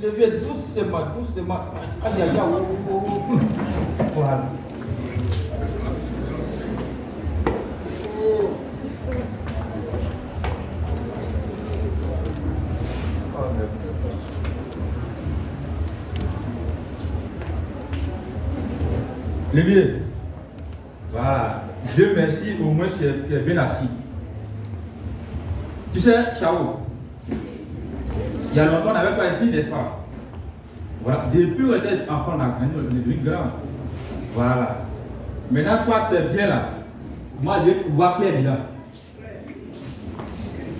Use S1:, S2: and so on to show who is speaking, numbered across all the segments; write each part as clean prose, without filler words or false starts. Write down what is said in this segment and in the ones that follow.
S1: Levez doucement, doucement. Aïe, aïe, aïe. Voilà. Levez. Voilà. Dieu merci, au moins tu es bien assis. Tu sais, ciao. Il y a longtemps, on n'avait pas ici, n'est-ce pas? Voilà. Depuis qu'on était enfant, on a grandi, on est devenu grand. Voilà. Maintenant, toi, tu es bien là. Moi, je vais pouvoir plaire dedans.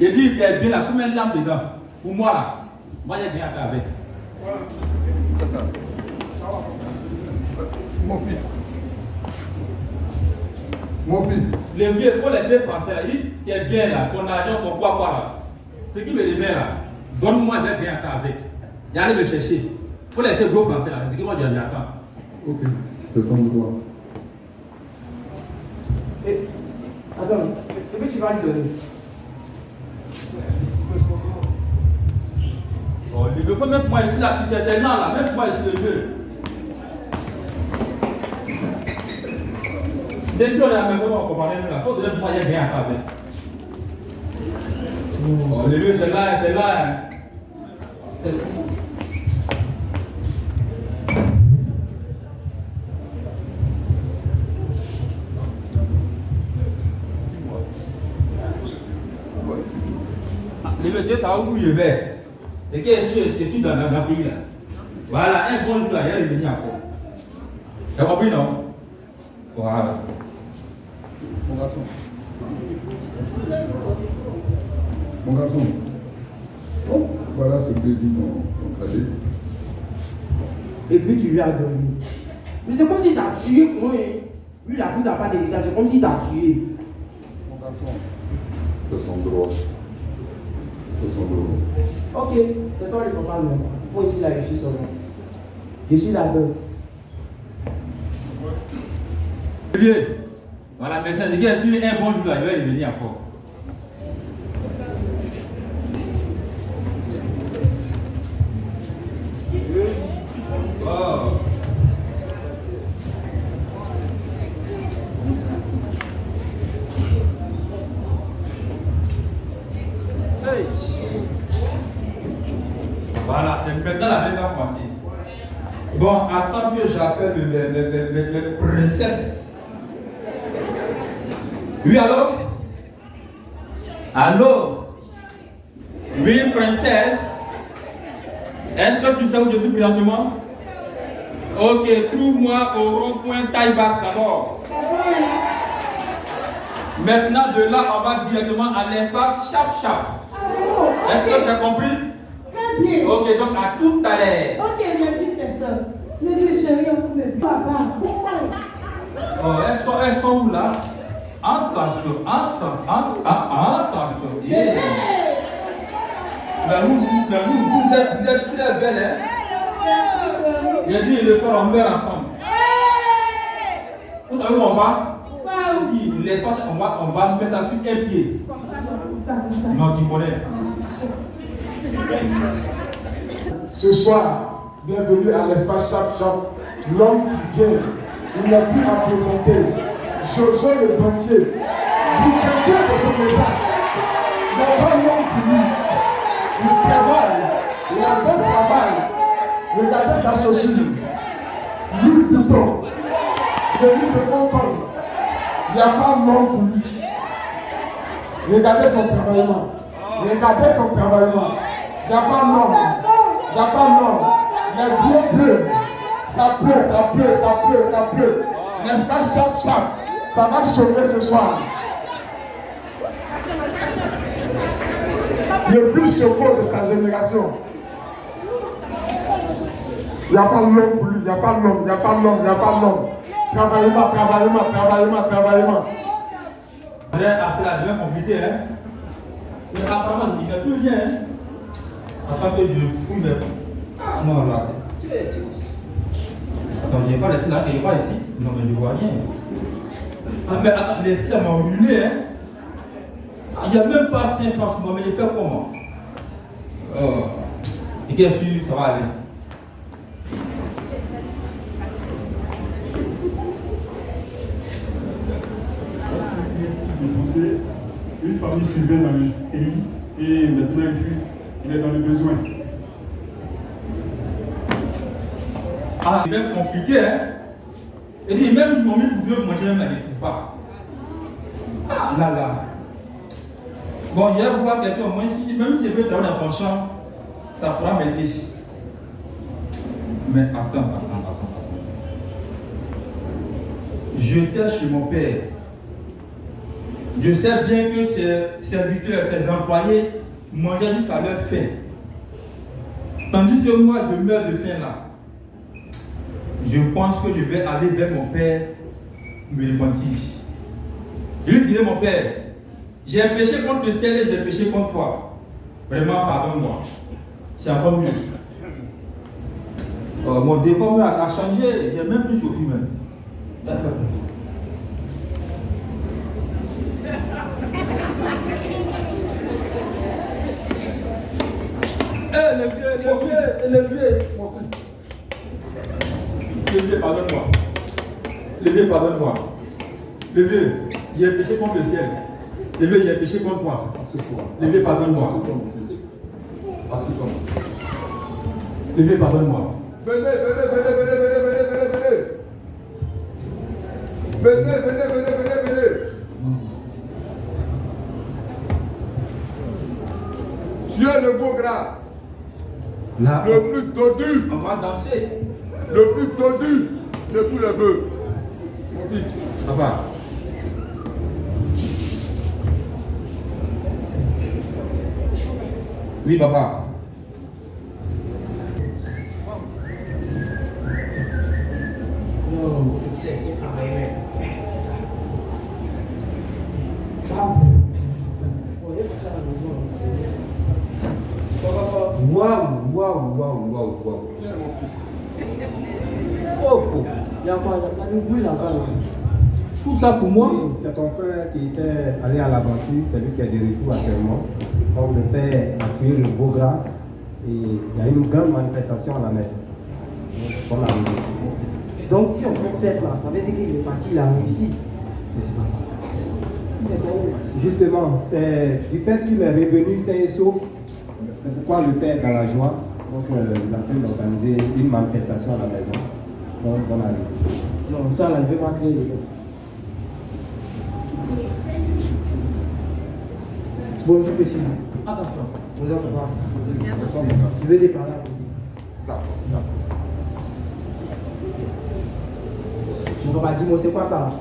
S1: Je dis, tu es bien là, il faut mettre une lampe dedans. Pour moi, là. Moi, j'ai bien à faire avec.
S2: Mon fils. Mon fils.
S1: Le vieux, il faut laisser français là. Il dit, tu es bien là, ton argent, ton quoi là. Ce qui me dit bien là, donne-moi de bien à faire avec. Il y a aller me chercher. Il faut laisser gros français là. C'est qui moi, je lui attends.
S2: Ok, c'est comme toi.
S3: Et, attends, et puis tu vas lui donner.
S1: Oh, il faut même moi ici là, tu es là, même moi ici le vieux. Depuis on est à la maison, on comprend rien, il faut donner moi bien à faire avec. Oh, le vieux, c'est là, c'est là. Le vieux, ça va où je vais. Et que je suis dans le pays là. Voilà, un bon jour là, il y a revenu encore. Tu as compris non? Voilà.
S2: Mon garçon. Mon garçon. Bon, voilà ce que dit ton cadet.
S3: Et puis tu lui as donné. Mais c'est comme s'il t'a tué pour moi. Lui, la pousse n'a pas d'héritage, c'est comme s'il t'a tué.
S2: Mon garçon. C'est son droit. C'est son droit.
S3: Ok, c'est toi le papa, non? Moi ici, là, je suis son nom. Je suis la danse.
S1: Vieux, voilà, mais ça, je suis un bon jour là, il va revenir encore. Oh. Hey. Voilà, c'est maintenant la même va commencer. Bon, attends que j'appelle le princesse. Oui, allô? Allô? Oui, princesse. Est-ce que tu sais où je suis présentement? Ok, trouve-moi au rond-point taille basse d'abord. Maintenant, de là, on va directement à l'espace chap-chap. Est-ce que tu as compris? Ok, donc à tout à l'heure.
S4: Ok, j'ai dit personne. Je dis chérie, on vous aime. Papa.
S1: Oh, elles sont où là? Attention. Yeah. Mais vous êtes très belle, hein? Il a dit, le soir, on meurt ensemble. Vous savez où on va? Il dit, l'espace, on va mettre ça sur un pied.
S4: Comme ça.
S1: Non, tu connais.
S5: Ce soir, bienvenue à l'espace Chap-Chap. L'homme qui vient, il n'a plus à présenter. Jojo le banquier, du banquier de son état. Il n'y a pas l'homme pour lui. Il travaille, il a fait travail. Regardez sa chaussure. Louis Vuitton, le livre de Hong Kong. Il n'y a pas l'homme pour lui. Regardez son travaillement. Regardez son travaillement. Il n'y a pas l'homme. Il n'y a pas l'homme. Les biens bleus. Ça pleut. N'est-ce pas, chap. Ça va chauffer ce soir. Le plus chaud de sa génération. Il n'y a pas l'homme pour lui. Il n'y a pas l'homme. Travaillement.
S1: Affaire devient compliquée, hein? Mais apparemment, je ne dis plus rien, hein? Attends que je fouille mes... Ah non, là. Attends, je n'ai pas laissé là, je n'ai pas ici. Non, mais je ne vois rien. Ah, mais attends, les filles m'ont ruiné, hein? Il n'y a même pas 5 francs, mais je fais comment? Oh. Et qui est sûr, ça va aller.
S6: Une famille survient dans le pays et maintenant il est dans le besoin.
S1: Ah, c'est même compliqué, hein. Et dit, même ils m'ont mis pour Dieu manger, même, elle ne trouve pas. Ah là là. Bon, je vais voir quelqu'un, moi, même si je peux travailler dans ton champ, ça pourra m'aider. Mais attends. J'étais chez mon père. Je sais bien que ses serviteurs, ses employés mangeaient jusqu'à leur faim. Tandis que moi, je meurs de faim là. Je pense que je vais aller vers mon père me repentir. Je lui dirai, mon père, j'ai péché contre le ciel et j'ai péché contre toi. Vraiment, pardonne-moi. C'est encore mieux. Mon décor a changé, j'ai même plus chauffé même. D'accord. Le vieux, pardonne-moi. Le vieux, pardonne-moi. Le vieux, j'ai péché contre le ciel. Le vieux, j'ai péché contre toi. Le vieux, pardonne-moi. Le vieux, pardonne-moi.
S2: Venez. Tu es le beau gras.
S1: Là,
S2: Le plus tordu.
S1: on va danser.
S2: Le plus tordu de tous les bœufs.
S1: Mon fils, ça va. Oui, papa.
S3: Non, tu l'as bien travaillé. C'est ça.
S7: Waouh. Oh, il y a des bruits là-bas. Tout ça pour moi.
S8: C'est ton frère qui était allé à l'aventure, c'est lui qui est de retour actuellement. Donc le père a tué le beau gras et il y a une grande manifestation à la maison.
S3: Donc si on fait fête là, ça veut dire qu'il est parti, il a réussi.
S8: Justement, c'est du fait qu'il est revenu sain et sauf, c'est pourquoi le père est dans la joie. Donc il a pu organiser une manifestation à la maison. Donc on arrive.
S3: Non, ça là, ne veut pas créer les gens. Bonjour petit.
S1: Attention.
S3: Bonjour papa. Tu veux des parler à côté? Non. Mon papa, dis-moi, c'est quoi ça?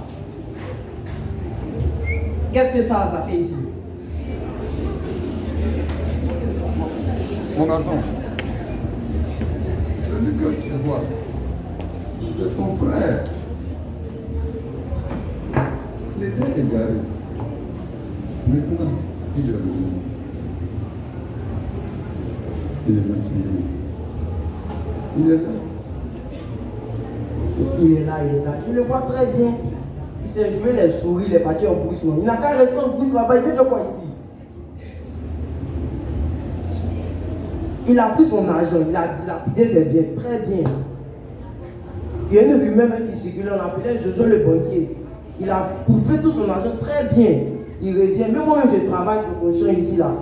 S3: Qu'est-ce que ça fait ici?
S2: Mon garçon, celui que tu vois, c'est ton frère. Il était égaré. Maintenant, il est revenu. Il est maintenant. Il est là.
S3: Il est là. Je le vois très bien. Il s'est joué les souris, il est parti en brousse. Il n'a qu'à rester en brousse là-bas. Il veut faire quoi ici? Il a pris son argent, il a dilapidé ses biens, très bien. Il y a une rumeur qui circule, on l'appelait Jojo le banquier. Il a bouffé tout son argent très bien. Il revient, même moi-même je travaille pour mon champ ici là.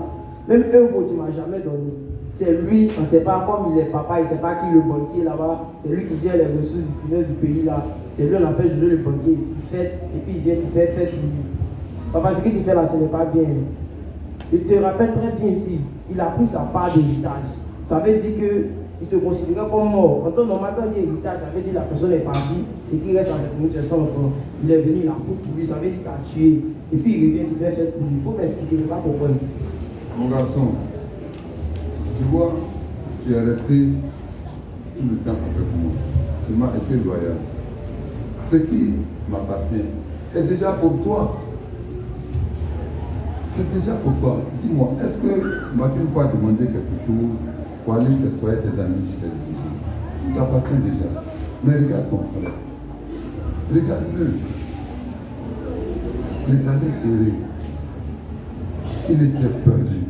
S3: Même €1, tu ne m'as jamais donné. C'est lui, on ne sait pas, comme il est papa, il ne sait pas qui le banquier là-bas. C'est lui qui gère les ressources du pays là. C'est lui, on appelle Jojo le banquier. Il fait, et puis il vient, il fait fête pour lui. Papa, ce que tu fais là, ce n'est pas bien. Il te rappelle très bien ici, il a pris sa part d'héritage. Ça veut dire qu'il te considérait comme mort. En temps normal, quand on dit héritage, ça veut dire que la personne est partie. Ce qui reste dans cette minute, c'est ça encore. Il est venu, il a pris pour lui, ça veut dire qu'il t'a tué. Et puis il revient, il fait fête pour lui. Il faut m'expliquer, il ne pas comprendre.
S2: Mon garçon, tu vois, tu es resté tout le temps avec moi. Tu m'as été loyal. Ce qui m'appartient est déjà pour toi. C'est déjà pour toi. Dis-moi, est-ce que m'as-tu une fois demandé quelque chose pour aller festoyer tes amis chez lui? Il t'appartient déjà. Mais regarde ton frère. Regarde-le. Les années errées. Il était perdu.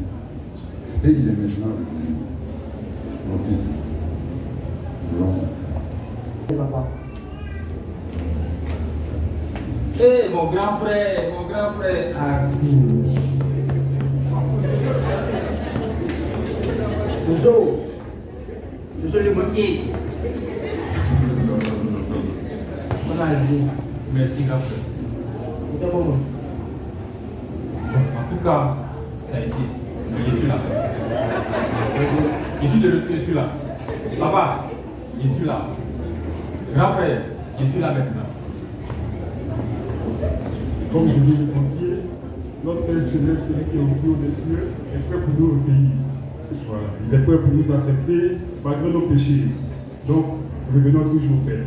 S2: Et il est maintenant revenu. mon fils, long.
S3: Papa.
S1: Eh, mon grand frère, Hakim.
S3: Jojo le banquier. On a arrivé.
S1: Merci, grand frère.
S3: C'est un moment.
S1: En tout cas, ça a été. Mais je suis là. Je suis de retour, je suis là. Papa, je suis là. Grand frère, je suis là maintenant.
S6: Comme je dis le banquier, notre Père Céleste, celui qui est au plus haut des cieux, est prêt pour nous recueillir. Voilà. Il est prêt pour nous accepter malgré nos péchés. Donc, revenons toujours au Père.